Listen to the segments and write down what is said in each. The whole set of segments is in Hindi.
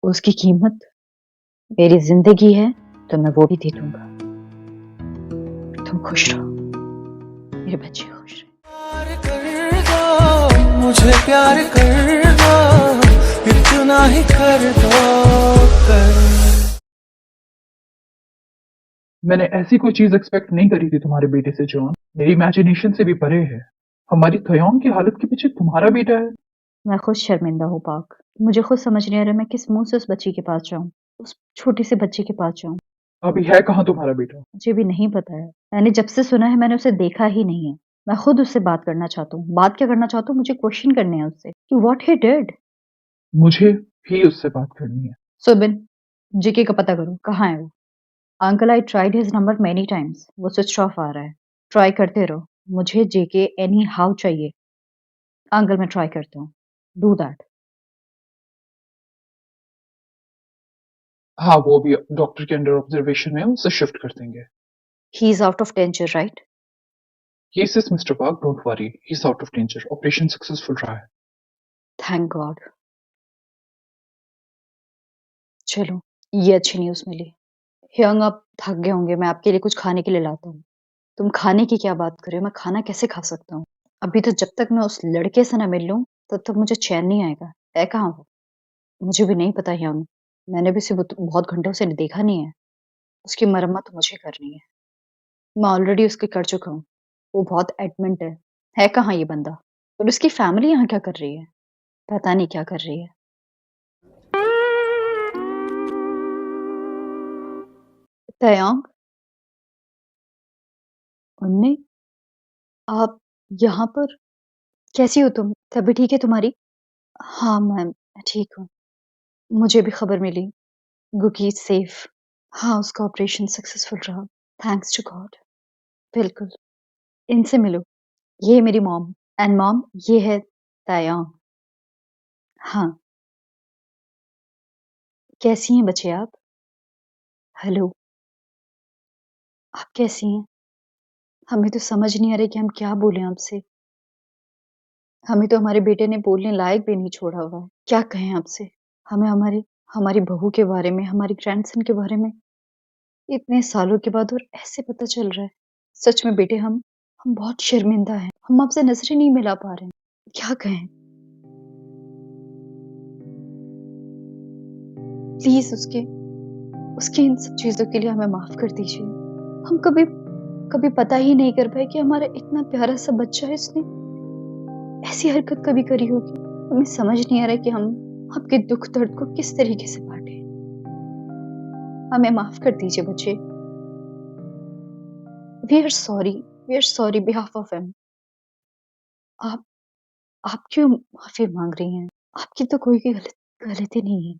उसकी कीमत मेरी ज़िंदगी है, तो मैं वो भी दे दूँगा। तुम खुश रहो, मेरे बच्चे खुश रहें। प्यार कर दो, मुझे प्यार कर दो, इतना ही कर दो कर। मैंने ऐसी कोई चीज एक्सपेक्ट नहीं करी थी तुम्हारे बेटे से जॉन। मेरी इमेजिनेशन से भी परे है। हमारी थयोंग की हालत के पीछे तुम्हारा बेटा है। मैं खुद शर्मिंदा हूँ पाक। मुझे खुद समझ नहीं आ रहा मैं किस मुँह से उस बच्ची के पास जाऊँ, उस छोटे से बच्चे के पास जाऊँ। अभी है कहाँ तुम्हारा बेटा? मुझे भी नहीं पता है। मैंने जब से सुना है मैंने उसे देखा ही नहीं है। मैं खुद उससे बात करना चाहता हूँ। बात क्या करना चाहता हूँ, मुझे क्वेश्चन करने हैं उससे कि व्हाट ही डिड। मुझे भी उससे बात करनी है। सुबिन, जीके का पता करो, कहाँ है वो? Uncle I tried his number many times, वो स्विच ऑफ आ रहा है। ट्राई करते रहो, मुझे जेके एनी हाउ चाहिए। अंकल मैं ट्राई करता हूँ, डू दैट। हाँ, वो भी डॉक्टर के अंडर ऑब्जर्वेशन में है, उसे शिफ्ट कर देंगे। He is out of danger right? Yes yes mister park, don't worry, he is out of danger. Operation successful रहा है। Thank God. चलो, ये अच्छी न्यूज़ मिली। यंग आप थक गए होंगे, मैं आपके लिए कुछ खाने के लिए लाता हूँ। तुम खाने की क्या बात कर रहे हो? मैं खाना कैसे खा सकता हूँ? अभी तो जब तक मैं उस लड़के से ना मिल लूँ, तब तक मुझे चैन नहीं आएगा। है कहाँ वो? मुझे भी नहीं पता यंग। मैंने भी उसे बहुत घंटों से देखा नहीं है। उसकी मरम्मत मुझे करनी है। मैं ऑलरेडी उसकी कर चुका हूँ। वो बहुत एडमेंट है। है कहाँ ये बंदा? और उसकी फैमिली यहाँ क्या कर रही है? पता नहीं क्या कर रही है। तयांग, उन्ने, आप यहाँ पर? कैसी हो तुम? तबीयत ठीक है तुम्हारी? हाँ मैम, मैं ठीक हूँ। मुझे भी खबर मिली, गुकी इज सेफ। हाँ, उसका ऑपरेशन सक्सेसफुल रहा, थैंक्स टू गॉड। बिल्कुल, इनसे मिलो। ये है मेरी मॉम, एंड मॉम ये है तायांग। हाँ, कैसी हैं बच्चे आप? हेलो, आप कैसी हैं? हमें तो समझ नहीं आ रहा है कि हम क्या बोलें आपसे। हमें तो हमारे बेटे ने बोलने लायक भी नहीं छोड़ा हुआ है। क्या कहें आपसे? हमें हमारी हमारी बहू के बारे में, हमारी ग्रैंडसन के बारे में इतने सालों के बाद और ऐसे पता चल रहा है। सच में बेटे हम बहुत शर्मिंदा हैं। हम आपसे नज़रें नहीं मिला पा रहे हैं। क्या कहें? प्लीज़ उसके उसकी इन सब चीज़ों के लिए हमें माफ़ कर दीजिए। हम कभी कभी पता ही नहीं कर पाए कि हमारा इतना प्यारा सा बच्चा है, इसने ऐसी हरकत कभी करी होगी। हमें समझ नहीं आ रहा है कि हम आपके दुख दर्द को किस तरीके से बांटे। हमें माफ कर दीजिए बच्चे। We are sorry, we are sorry behalf of him. आप आप क्यों माफी मांग रही हैं? आपकी तो कोई भी गलती नहीं है।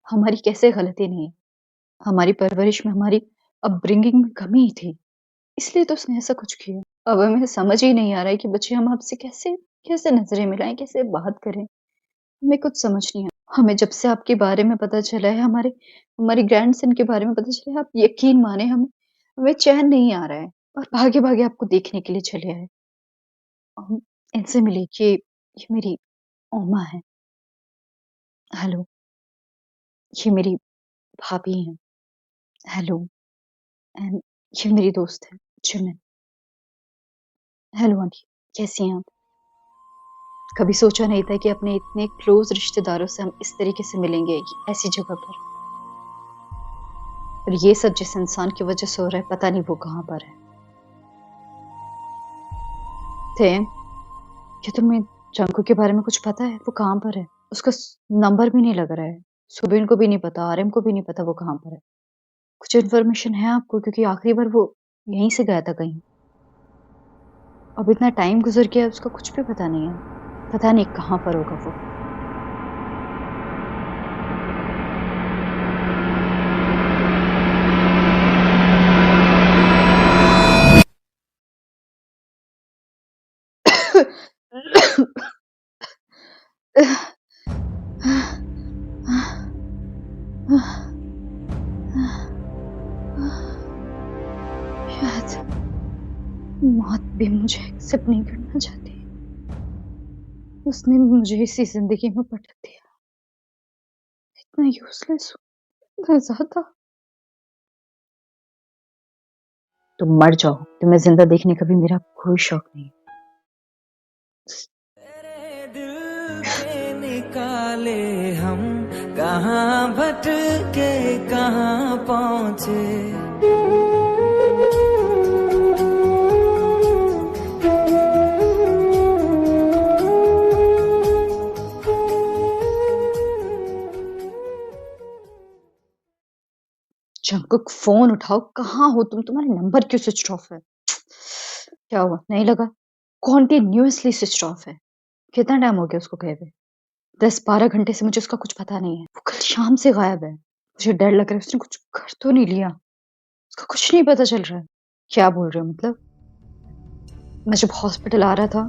हमारी कैसे गलती नहीं है? हमारी परवरिश में, हमारी अपब्रिंगिंग में कमी ही थी, इसलिए तो उसने ऐसा कुछ किया। अब हमें समझ ही नहीं आ रहा है कि बच्चे हम आपसे कैसे कैसे नजरें मिलाएं, कैसे बात करें। हमें कुछ समझ नहीं आ। हमें जब से आपके बारे में पता चला है, हमारे हमारी ग्रैंडसन के बारे में पता चला है, आप यकीन माने हमें चैन नहीं आ रहा है और भागे भागे आपको देखने के लिए चले आए। हम इनसे मिले कि ये मेरी ओमा है। हेलो, ये मेरी भाभी हैं। हेलो, एंड ये मेरी दोस्त है जिमिन। हेलो आंटी, कैसी हैं आप? कभी सोचा नहीं था कि अपने इतने क्लोज रिश्तेदारों से हम इस तरीके से मिलेंगे ऐसी जगह पर। और ये सब जिस इंसान की वजह से हो रहा है, पता नहीं वो कहाँ पर है। थे, क्या तुम्हें जंकू के बारे में कुछ पता है? वो कहाँ पर है? उसका नंबर भी नहीं लग रहा है। सुबिन को भी नहीं पता, आरएम को भी नहीं पता वो कहाँ पर है। कुछ इन्फॉर्मेशन है आपको? क्योंकि आखिरी बार वो यहीं से गया था कहीं। अब इतना टाइम गुजर गया है, उसका कुछ भी पता नहीं है। पता नहीं कहाँ पर होगा वो। शायद मौत भी मुझे एक्सेप्ट नहीं करना चाहती। उसने मुझे इसी जिंदगी में पटक दिया। इतना यूज़लेस हूँ, इतना ज़्यादा। तुम मर जाओ, तुम्हें ज़िंदा देखने का भी मेरा कोई शौक नहीं। तेरे दिल के निकाले हम कहाँ भटके कहाँ पहुँचे। जंकुक फ़ोन उठाओ, कहाँ हो तुम? तुम्हारा नंबर क्यों स्विच्ड ऑफ है? क्या हुआ, नहीं लगा? कंटीन्यूअसली स्विच्ड ऑफ है। कितना टाइम हो गया उसको गए हुए? 10-12 घंटे से मुझे उसका कुछ पता नहीं है। वो कल शाम से गायब है। मुझे डर लग रहा है उसने कुछ कर तो नहीं लिया? उसका कुछ नहीं पता चल रहा है। क्या बोल रहे हो मतलब? मैं जब हॉस्पिटल आ रहा था,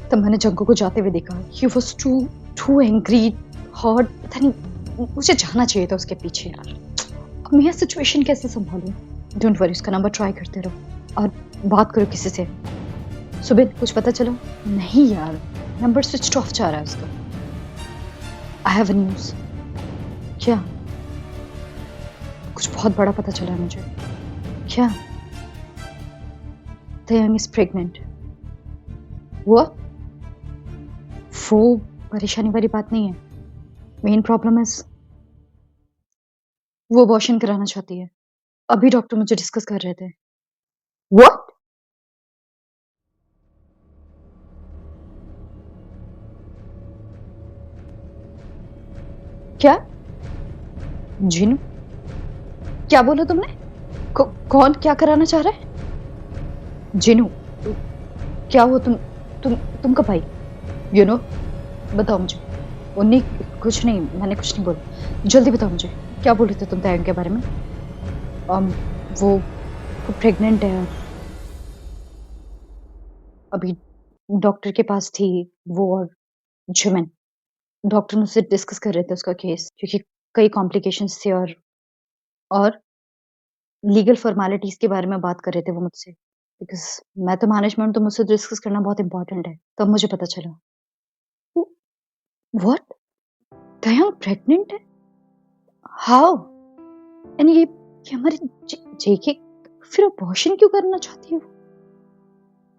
तब मैंने जग्गू को जाते हुए देखा। He was too too angry, hurt, पता नहीं, मुझे जाना चाहिए था उसके पीछे यार। अब मैं यह सिचुएशन कैसे सँभालूँ? डोंट वरी, उसका नंबर ट्राई करते रहो और बात करो किसी से। सुबह कुछ पता चला? नहीं यार, नंबर स्विच्ड ऑफ जा रहा है उसका। I have a news. क्या? कुछ बहुत बड़ा पता चला है मुझे। क्या? दयांग इज़ प्रेग्नेंट। व्हाट? वो परेशानी वाली बात नहीं है। मेन प्रॉब्लम इज़ वो अबॉर्शन कराना चाहती है। अभी डॉक्टर मुझे डिस्कस कर रहे थे। व्हाट? क्या? जिन्नू? क्या बोला तुमने? कौन क्या कराना चाह रहा है? जिन्नू, क्या हुआ? तुम कब आई? यू नो, बताओ मुझे। उन्नी कुछ नहीं, मैंने कुछ नहीं बोला। जल्दी बताओ मुझे, क्या बोल रहे थे तुम दयांग के बारे में? अम, वो प्रेग्नेंट है। अभी डॉक्टर के पास थी वो और जिमिन। डॉक्टर मुझसे डिस्कस कर रहे थे उसका केस, क्योंकि कई कॉम्प्लिकेशंस थे और लीगल फ़ॉर्मेलिटीज़ के बारे में बात कर रहे थे वो मुझसे। बिकॉज़ मैं तो मैनेजमेंट, तो मुझसे डिस्कस करना बहुत इम्पोर्टेंट है। तब मुझे पता चला। वो व्हाट? दयांग प्रेग्नेंट है? हाउ? यानी ये हमारी जेके फिर अबॉर्शन क्यों करना चाहती है वो?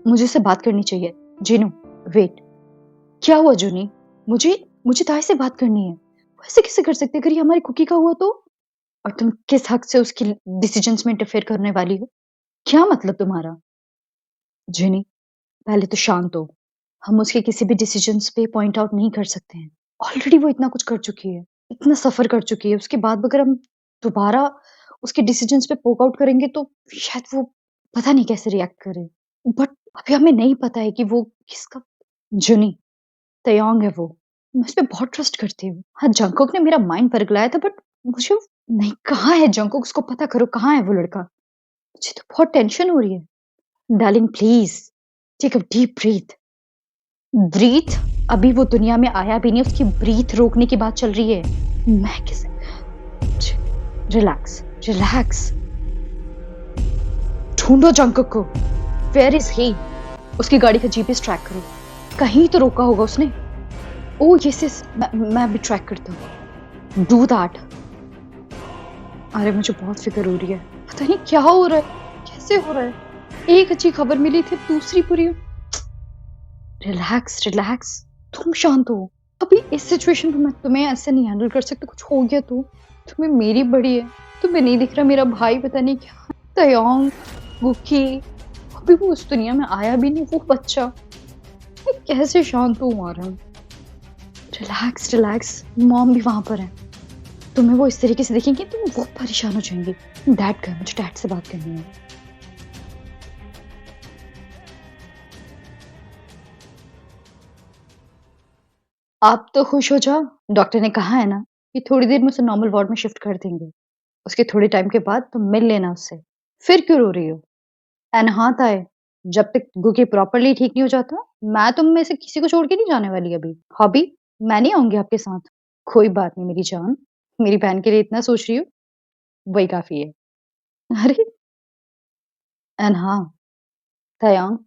मुझे उससे बात करनी चाहिए। जिनू, वेट। क्या हुआ जूनी? मुझे मुझे ताई से बात करनी है। वो ऐसे कैसे कर सकते हैं? अगर ये हमारी कुकी का हुआ तो? और तुम किस हक से उसकी डिसीजंस में इंटरफेयर करने वाली हो? क्या मतलब तुम्हारा? जिनी, पहले तो शांत हो। हम उसके किसी भी डिसीजंस पे पॉइंट आउट नहीं कर सकते हैं। ऑलरेडी वो इतना कुछ कर चुकी है, इतना सफ़र कर चुकी है। उसके बाद अगर हम दोबारा उसके डिसीजंस पे पोक आउट करेंगे तो शायद वो पता नहीं कैसे रिएक्ट करे। बट अभी हमें नहीं पता है कि वो किसका। जुनी, तयोंग है वो। मैं उस पे बहुत ट्रस्ट करती हूँ। हाँ, जंगकोक ने मेरा माइंड परगलाया था, बट मुझे नहीं, कहाँ है जंगकोक? उसको पता करो कहाँ है वो लड़का? मुझे तो बहुत टेंशन हो रही है। Darling please take a deep breath. Breath? अभी वो दुनिया में आया भी नहीं, उसकी ब्रीथ रोकने की बात चल रही है। मैं कैसे? Relax, relax. ढूँढो जंगकुक को। वेयर इज़ ही? उसकी गाड़ी का जीपीएस ट्रैक करो। कहीं तो रोका होगा उसने। ओह यस यस, मैं अभी ट्रैक करता हूँ। Do that. अरे मुझे बहुत फ़िक्र हो रही है। पता नहीं क्या हो रहा है? कैसे हो रहा है? एक अच्छी खबर मिली थी, दूसरी बुरी। Relax, relax. तुम शांत हो। अभी इस सिचुएशन में मैं तुम्हें ऐसे नहीं हैंडल कर सकती। कुछ हो गया तो? तुम्हें मेरी बड़ी है। तुम्हें नहीं दिख रहा मेरा भाई पता नहीं क्या? तयोंग, गुकी, अभी वो उस दुनिया में आया भी नहीं वो बच्चा। मैं कैसे शांत हूँ आरम? Relax, relax. मॉम भी वहाँ पर है। तुम्हें वो इस तरीके से देखेंगे तो वो परेशान हो जाएंगे। डैड का, मुझे डैड से बात करनी है। आप तो खुश हो जाओ। डॉक्टर ने कहा है ना कि थोड़ी देर में उसे नॉर्मल वार्ड में शिफ्ट कर देंगे। उसके थोड़े टाइम के बाद तुम मिल लेना उससे। फिर क्यों रो रही हो? एंड हाँ ताए, जब तक गुकी प्रॉपर्ली ठीक नहीं हो जाता, मैं तुम में से किसी को छोड़ के नहीं जाने वाली अभी। हॉबी, मैं नहीं आऊँगी आपके साथ। कोई बात नहीं मेरी जान, मेरी बहन के लिए इतना सोच रही हो, वही काफ़ी है। अरे! एंड हाँ, तायांग,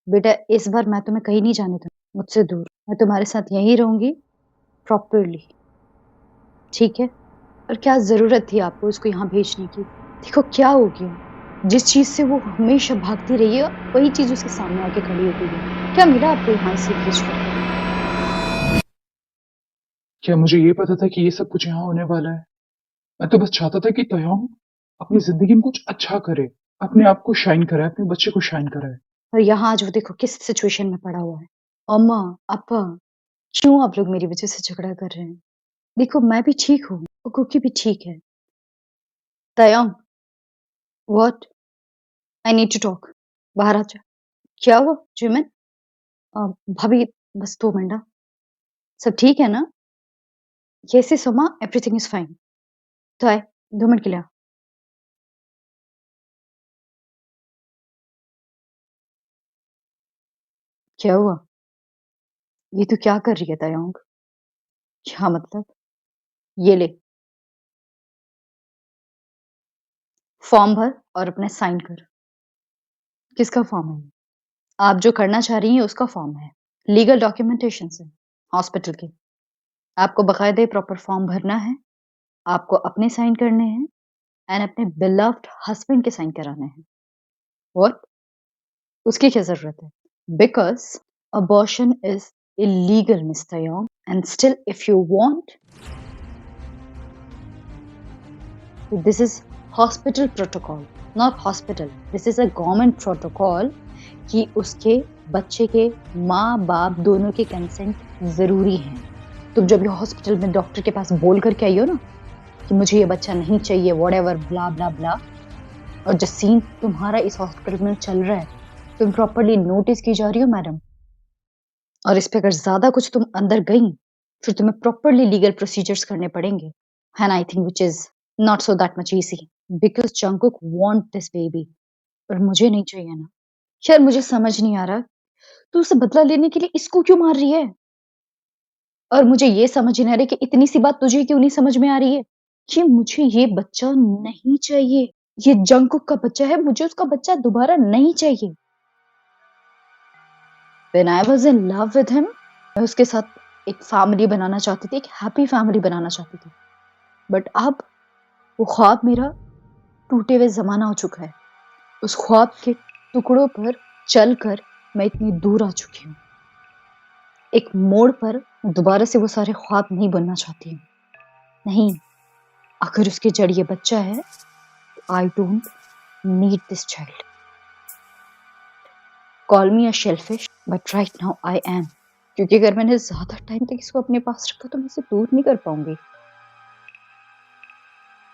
बेटा इस बार मैं तुम्हें कहीं नहीं जाने दूँगी, मुझसे दूर। मैं तुम्हारे साथ यहीं रहूँगी प्रॉपर्ली, ठीक है? और क्या ज़रूरत थी आपको उसको यहाँ भेजने की? देखो क्या हो गया? जिस चीज़ से वो हमेशा भागती रही है, वही चीज़ उसके सामने आके खड़ी हो गई है। क्या मिला आपको यहाँ से भेज कर? क्या मुझे ये पता था कि ये सब कुछ यहाँ होने वाला है? मैं तो बस चाहता था कि तयोंग अपनी ज़िंदगी में कुछ अच्छा करे, अपने आप को शाइन कराए, अपने बच्चे को शाइन कराए। और यहाँ आज वो देखो किस सिचुएशन में पड़ा हुआ है। अम्मा, अप्पा, क्यों आप लोग मेरी वज़ह से झगड़ा कर रहे हैं? देखो मैं भी ठीक हूँ और कुकी भी ठीक है। Taeyong, what? I need to talk. बाहर आ जा। क्या हुआ जिमिन? भाभी बस 2 मिनट सब ठीक है ना? येस येस अम्मा, एवरीथिंग इज़ फाइन। तो आए, 2 मिनट के लिए आ। क्या हुआ? ये तू क्या कर रही है तयोंग? क्या मतलब? ये ले, फॉर्म भर और अपने साइन कर। किसका फॉर्म है ये? आप जो करना चाह रही हैं उसका फॉर्म है। लीगल डॉक्यूमेंटेशन से, हॉस्पिटल के। आपको बाकायदे प्रॉपर फॉर्म भरना है, आपको अपने साइन करने हैं एंड अपने बिलव्ड हस्बैंड के साइन कराने हैं। व्हाट? उसकी क्या ज़रूरत है? Because abortion is illegal miss Taeyong and still if you want this is hospital protocol, not hospital. This is a government protocol कि उसके बच्चे के माँ-बाप दोनों के कंसेंट ज़रूरी हैं। तुम जब ये हॉस्पिटल में डॉक्टर के पास बोल कर के आई हो ना कि मुझे ये बच्चा नहीं चाहिए व्हाटएवर ब्ला ब्ला ब्ला, और जो सीन तुम्हारा इस हॉस्पिटल में चल रहा है, तुम प्रॉपर्ली नोटिस की जा रही हो मैडम। और इस पे अगर ज़्यादा कुछ तुम अंदर गई, फिर तुम्हें प्रॉपर्ली लीगल प्रोसीजर्स करने पड़ेंगे। And I think which is not so that much easy because Jungkook want this baby पर मुझे नहीं चाहिए ना। यार मुझे समझ नहीं आ रहा, तू उसे बदला लेने के लिए इसको क्यों मार रही है? और मुझे ये समझ नहीं आ रही कि इतनी सी बात तुझे क्यों नहीं समझ में आ रही है कि मुझे ये बच्चा नहीं चाहिए। ये जंगकुक का बच्चा है, मुझे उसका बच्चा दोबारा नहीं चाहिए। When I was in love with him, मैं उसके साथ एक फैमिली बनाना चाहती थी, एक हैप्पी फैमिली बनाना चाहती थी। बट अब वो ख्वाब मेरा टूटे हुए ज़माना हो चुका है। उस ख्वाब के टुकड़ों पर चलकर मैं इतनी दूर आ चुकी हूँ। एक मोड़ पर दोबारा से वो सारे ख्वाब नहीं बुनना चाहती हूँ। नहीं, अगर उसके जड़ ये बच्चा है, I don't need this child. Call me a shellfish but right now I am. क्योंकि अगर मैंने ज़्यादा टाइम तक इसको अपने पास रखा तो मैं इसे दूर नहीं कर पाऊँगी।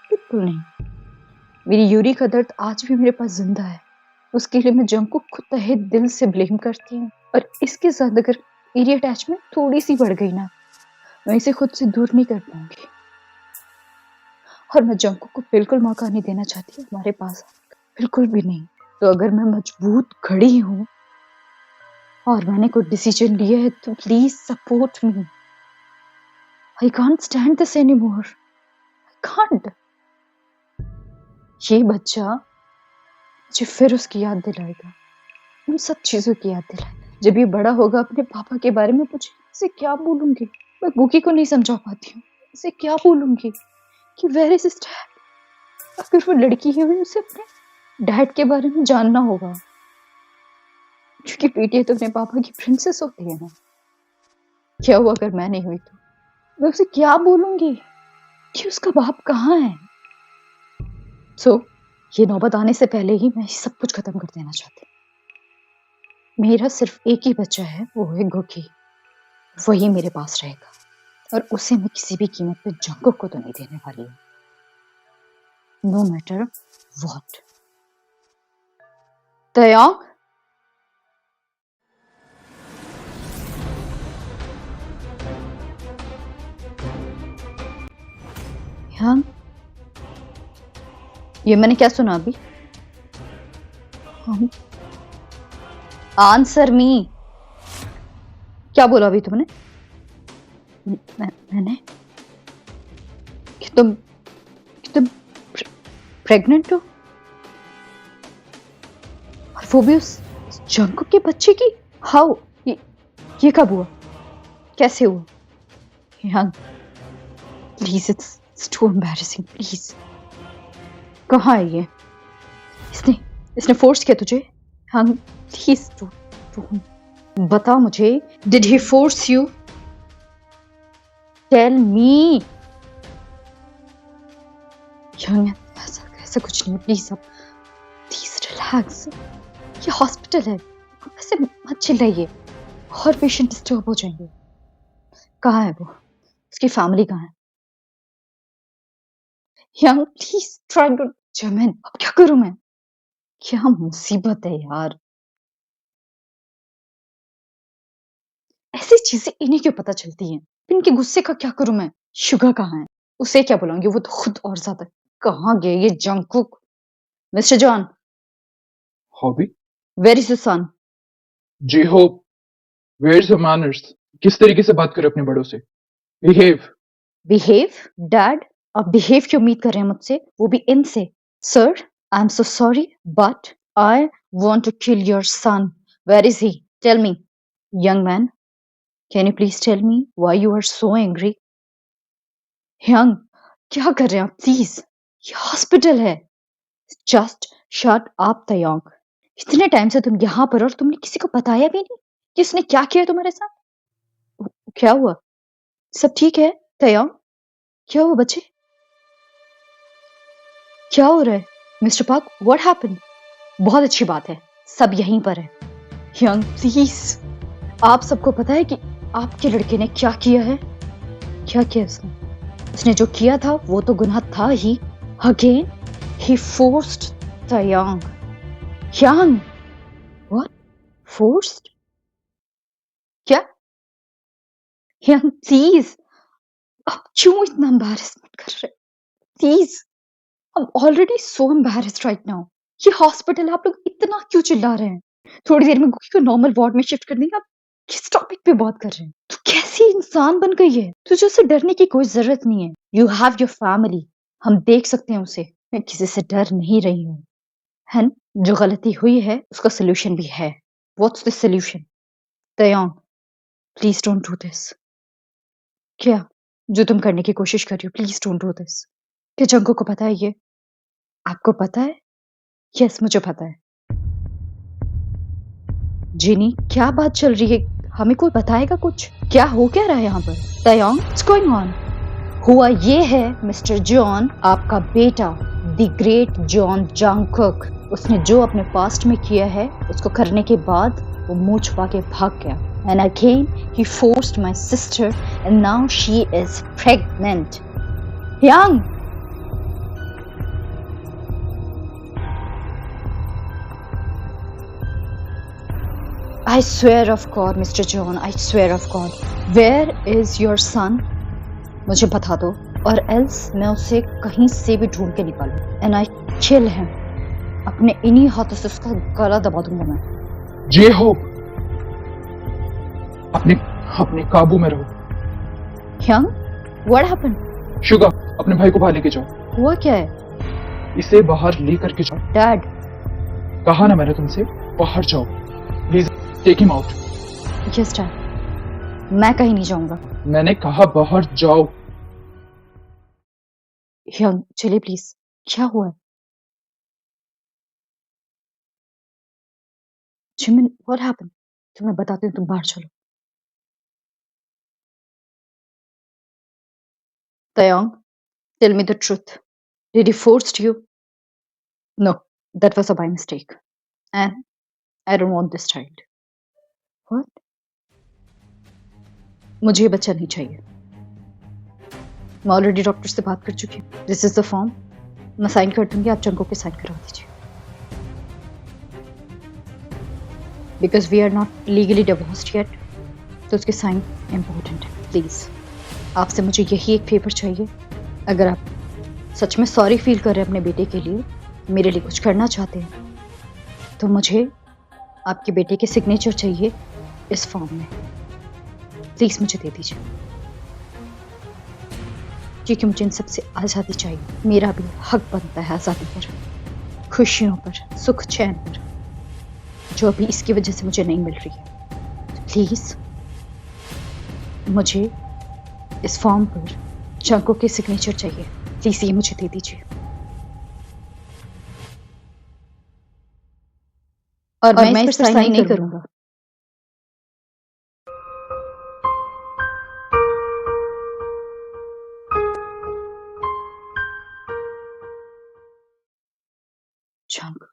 बिल्कुल नहीं। मेरी यूरी का दर्द आज भी मेरे पास ज़िंदा है। उसके लिए मैं जंगकुक को तहे दिल से ब्लेम करती हूँ और इसके साथ अगर मेरी अटैचमेंट थोड़ी-सी बढ़ गई ना, मैं इसे खुद से दूर नहीं कर पाऊँगी। और मैं जंगकुक को बिल्कुल मौका नहीं देना चाहती हमारे पास आने का, बिल्कुल भी नहीं। तो अगर मैं मजबूत खड़ी हूँ और मैंने कोई डिसीजन लिया है तो please support me. I can't stand this anymore. I can't. ये बच्चा मुझे फिर उसकी याद दिलाएगा, उन सब चीज़ों की याद दिलाएगा। जब ये बड़ा होगा अपने पापा के बारे में पूछे, इसे क्या बोलूँगी? मैं गुकी को नहीं समझा पाती हूँ। इसे क्या बोलूँगी कि वेयर इज़ हिज डैड? अगर वो लड़की है उसे अपने डैड के बारे में जानना होगा। क्योंकि बेटियाँ तो अपने पापा की प्रिंसेस होती है ना। क्या हुआ अगर मैं नहीं हुई तो? मैं उसे क्या बोलूँगी कि उसका बाप कहाँ है? ये नौबत आने से पहले ही मैं सब कुछ खत्म कर देना चाहती हूँ। मेरा सिर्फ एक ही बच्चा है, वो है गुकी। वही मेरे पास रहेगा और उसे मैं किसी भी कीमत पे जंगकुक को तो नहीं देने वाली हूँ। No matter what. तयोंग? हाँ, ये मैंने क्या सुना अभी? Answer me. क्या बोला अभी तुमने? मैंने कि तुम प्रेग्नेंट हो और वो भी उस जंगकुक के बच्चे की? हाउ? ये कब हुआ? कैसे हुआ? Young, please, it's too embarrassing, please. कहाँ है ये? इसने इसने फोर्स किया तुझे? हाँ प्लीज, तू बता मुझे, did he force you? Tell me. ऐसा कुछ नहीं, प्लीज अब प्लीज रिलैक्स। ये हॉस्पिटल है, ऐसे मत चिल्लाइए और पेशेंट डिस्टर्ब हो जाएंगे। कहाँ है वो? उसकी फैमिली कहाँ है? Young please try to. जमीन, अब क्या करूं मैं? क्या मुसीबत है यार, ऐसी चीजें इन्हें क्यों पता चलती हैं? इनके गुस्से का क्या करूं मैं? शुगर कहाँ है? उसे क्या बुलाऊंगी, वो तो खुद और ज्यादा। कहाँ गए ये Jungkook? Mister John, Hobi? Where is your son? J Hope, where is your manners? किस तरीके से बात करें अपने बड़ों से? बिहेव। बिहेव? डैड, आप बिहेव की उम्मीद कर रहे हैं मुझसे, वो भी इनसे? Sir, I am so sorry but I want to kill your son. Where is he? Tell me. Young man, can you please tell me why you are so angry? Young, क्या कर रहे हैं आप? प्लीज, ये हॉस्पिटल है। Just shut up Taeyong. इतने टाइम से तुम यहाँ पर और तुमने किसी को बताया भी नहीं कि उसने क्या किया तुम्हारे साथ? क्या हुआ? सब ठीक है तयंग? क्या हुआ बच्चे? क्या हो रहा है? Mister park, what happened? बहुत अच्छी बात है, सब यहीं पर है। यंग प्लीज, आप सबको पता है कि आपके लड़के ने क्या किया है? क्या किया उसने? उसने जो किया था वो तो गुनाह था ही। अगेन ही forced the young. Young? What? Forced? क्या? यंग प्लीज, आप क्यों इतना एम्बैरेसमेंट कर रहे? Please, I'm already so embarrassed right now. ये हॉस्पिटल है, आप लोग इतना क्यों चिल्ला रहे हैं? थोड़ी देर में गुकी को नॉर्मल वार्ड में शिफ्ट कर देंगे। आप किस टॉपिक पे बात कर रहे हैं? तू कैसी इंसान बन गई है? तुझे उससे डरने की कोई जरूरत नहीं है। यू हैव योर फैमिली, हम देख सकते हैं उसे। मैं किसी से डर नहीं रही हूँ। है जो गलती हुई है उसका सोल्यूशन भी है। What's the solution? Taeyong, please don't do this. क्या जो तुम करने की कोशिश कर रही हो? Please don't do this. क्या जंको को पता है ये? आपको पता है? यस, मुझे पता है। जिनी, क्या बात चल रही है? हमें कोई बताएगा कुछ? क्या हो क्या रहा है यहाँ पर? तयंग, व्हाट्स गोइंग ऑन? हुआ ये है मिस्टर जॉन, आपका बेटा, द ग्रेट जॉन जंकुक, उसने जो अपने पास्ट में किया है उसको करने के बाद वो मुंह छुपा के भाग गया। And again he forced my sister and now she is pregnant. Young, I swear of God, Mr. John, I swear of God. Where is your son? मुझे बता दो, और else मैं उसे कहीं से भी ढूंढ के निकालूं। And I kill him. अपने इन्हीं हाथों से उसका गला दबा दूंगा मैं। जे होप, अपने अपने काबू में रहो। Young, what happened? शुगर, अपने भाई को बाहर लेके जाओ। हुआ क्या है? इसे बाहर लेकर के जाओ। Dad, कहा ना मैंने तुमसे, बाहर जाओ। Please take him out. yes Dad. मैं कहीं नहीं जाऊंगा। मैंने कहा बाहर जाओ। Young, चलिए प्लीज। क्या हुआ है? Jimin, what happened? तो मैं बताती हूँ, तुम बाहर चलो। Taeyong, tell me the truth. Did he force you? No, that was a by mistake. And I don't want this child. What? मुझे ये बच्चा नहीं चाहिए। मैं ऑलरेडी डॉक्टर से बात कर चुकी हूँ। दिस इज द फॉर्म, मैं साइन कर दूंगी, आप जंको के साइन करवा दीजिए। Because we are not legally divorced yet, तो उसके साइन इम्पोर्टेंट है। प्लीज, आपसे मुझे यही एक फेवर चाहिए। अगर आप सच में सॉरी फील कर रहे हैं अपने बेटे के लिए, मेरे लिए कुछ करना चाहते हैं, तो मुझे आपके बेटे के सिग्नेचर चाहिए इस फॉर्म में। प्लीज मुझे दे दीजिए, क्योंकि मुझे इन सबसे आज़ादी चाहिए। मेरा भी हक बनता है आज़ादी पर, खुशियों पर, सुख चैन पर, जो अभी इसकी वजह से मुझे नहीं मिल रही है। प्लीज मुझे इस फॉर्म पर जंगकुक की सिग्नेचर चाहिए, प्लीज ये मुझे दे दीजिए। और मैं इस पर साइन नहीं करूंगा। जंगकुक,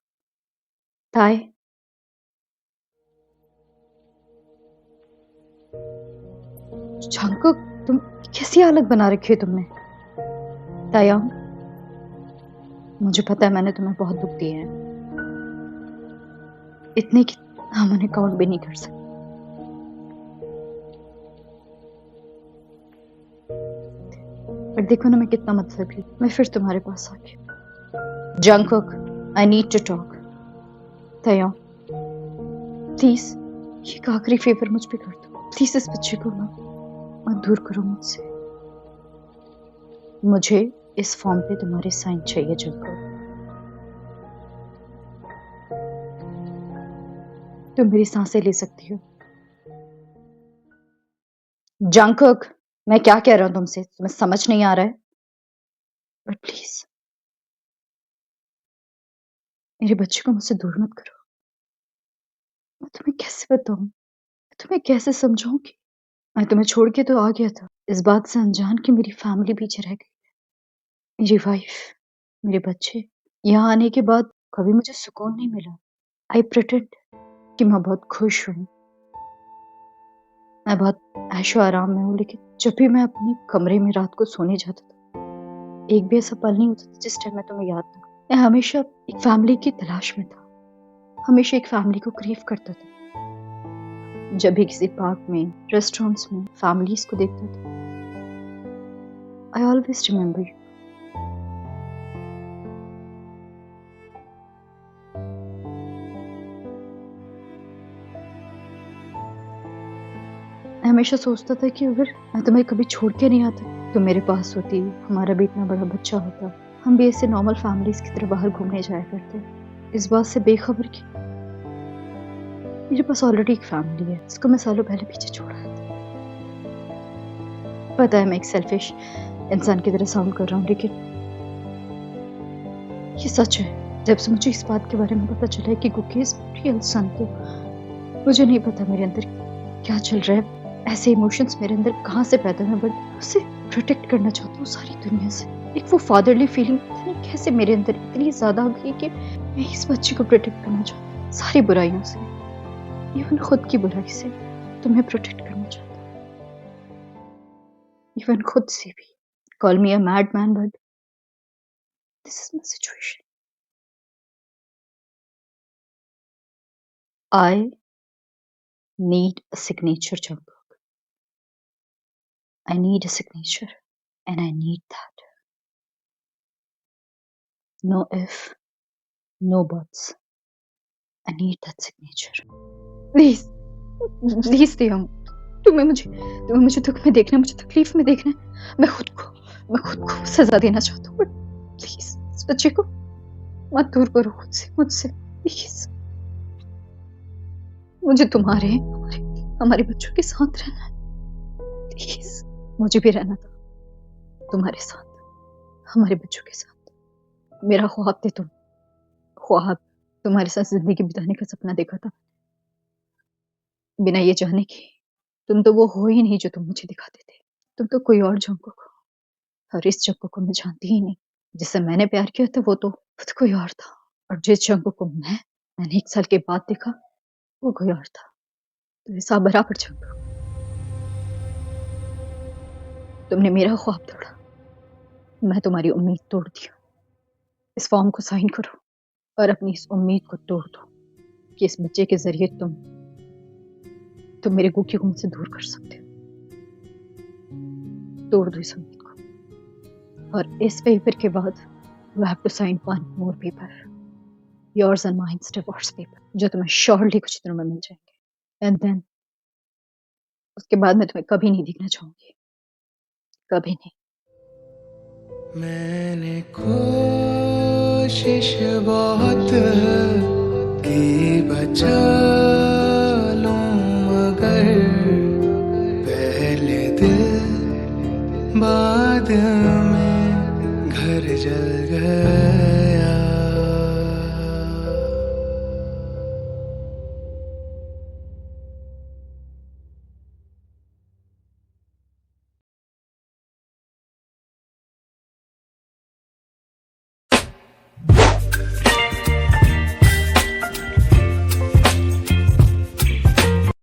ताई, जंगकुक, तुम कैसी हालत बना रखी है तुमने? तायंग, मुझे पता है मैंने तुम्हें बहुत दुख दिया है, इतने कि हम उन्हें काउंट भी नहीं कर सकते। पर देखो ना मैं कितना मतलब ली, मैं फिर तुम्हारे पास आ गई। Jungkook, I need to talk. Taeyang, please ये एक आखिरी फेवर मुझ पे कर दो, प्लीज इस बच्चे को मत दूर करो मुझसे। मुझे इस फॉर्म पे तुम्हारे साइन चाहिए जंगकुक। तुम मेरी सांसें ले सकती हो। जंगकुक, मैं क्या कह रहा हूं तुमसे, तुम्हें समझ नहीं आ रहा है? बट प्लीज मेरे बच्चे को मुझसे दूर मत करो। मैं तुम्हें कैसे बताऊं, मैं तुम्हें कैसे समझाऊं कि मैं तुम्हें छोड़ के तो आ गया था, इस बात से अनजान कि मेरी फैमिली पीछे रह गई, मेरी वाइफ, मेरे बच्चे। यहाँ आने के बाद कभी मुझे सुकून नहीं मिला। आई प्रिटेंड कि मैं बहुत खुश हूँ, मैं बहुत ऐशो आराम में हूँ, लेकिन जब भी मैं अपने कमरे में रात को सोने जाता था, एक भी ऐसा पल नहीं होता था जिस टाइम मैं तुम्हें याद ना करूं। मैं हमेशा एक फैमिली की तलाश में था, हमेशा एक फैमिली को क्रेव करता था। जब भी किसी पार्क में, रेस्टोरेंट्स में फैमिलीज को देखता था, आई ऑलवेज रिमेम्बर यू। मैं हमेशा सोचता था कि अगर मैं तुम्हें कभी छोड़ के नहीं आता, तुम मेरे पास होती, हमारा भी इतना बड़ा बच्चा होता, हम भी ऐसे नॉर्मल फैमिलीज की तरह बाहर घूमने जाया करते, इस बात से बेखबर कि मेरे पास ऑलरेडी एक फैमिली है, इसको मैं सालों पहले पीछे छोड़ा था। पता है मैं एक सेल्फिश इंसान की तरह साउंड कर रहा हूँ, लेकिन ये सच है। जब से मुझे इस बात के बारे में पता चला है कि कुकी इज रियल सन, तो मुझे नहीं पता मेरे अंदर क्या चल रहा है, ऐसे इमोशंस मेरे अंदर कहाँ से पैदा हुए, बट उसे प्रोटेक्ट करना चाहता हूँ सारी दुनिया से। एक वो फादरली फीलिंग कैसे मेरे अंदर इतनी ज्यादा आ गई कि मैं इस बच्चे को प्रोटेक्ट करना चाहता हूँ सारी बुराइयों से, इवन खुद की बुराई से तुम्हें प्रोटेक्ट करना चाहता हूँ, इवन खुद से भी। Call me a mad man, but this is my situation. I need a signature Jungkook, I need a signature and I need that. No if, no buts. I need that signature. Please, please Taeyong, तुम्हें मुझे दुख में देखना है, मुझे तकलीफ में देखना है। मैं खुद को सजा देना चाहता हूँ, बट प्लीज इस बच्चे को मत दूर करो मुझसे प्लीज। मुझे तुम्हारे हमारे बच्चों के साथ रहना है, प्लीज। मुझे भी रहना था तुम्हारे साथ, हमारे बच्चों के साथ। मेरा ख्वाब थे तुम, ख्वाब तुम्हारे साथ जिंदगी बिताने का सपना देखा था, बिना ये जाने कि तुम तो वो हो ही नहीं जो तुम मुझे दिखाते थे। तुम तो कोई और जंगकुक हो, और इस जंगकुक को मैं जानती ही नहीं। जिससे मैंने प्यार किया था वो तो कोई और था, और जिस जंगकुक को मैंने 1 साल के बाद देखा वो कोई और था। तो हिसाब बराबर जंगकुक, तुमने मेरा ख्वाब तोड़ा, मैं तुम्हारी उम्मीद तोड़ दी। इस फॉर्म को साइन करो और अपनी इस उम्मीद को तोड़ दो कि इस बच्चे के जरिए तुम मेरे गुकी को मुझसे दूर कर सकते हो। तोड़ दो इस उम्मीद को, और इस पेपर के बाद you have to sign 1 more paper, yours and mines divorce paper, जो तुम्हें श्योरली कुछ दिनों में मिल जाएंगे। एंड देन उसके बाद मैं तुम्हें कभी नहीं देखना चाहूंगी, कभी नहीं। मैंने कोशिश बहुत की, बचा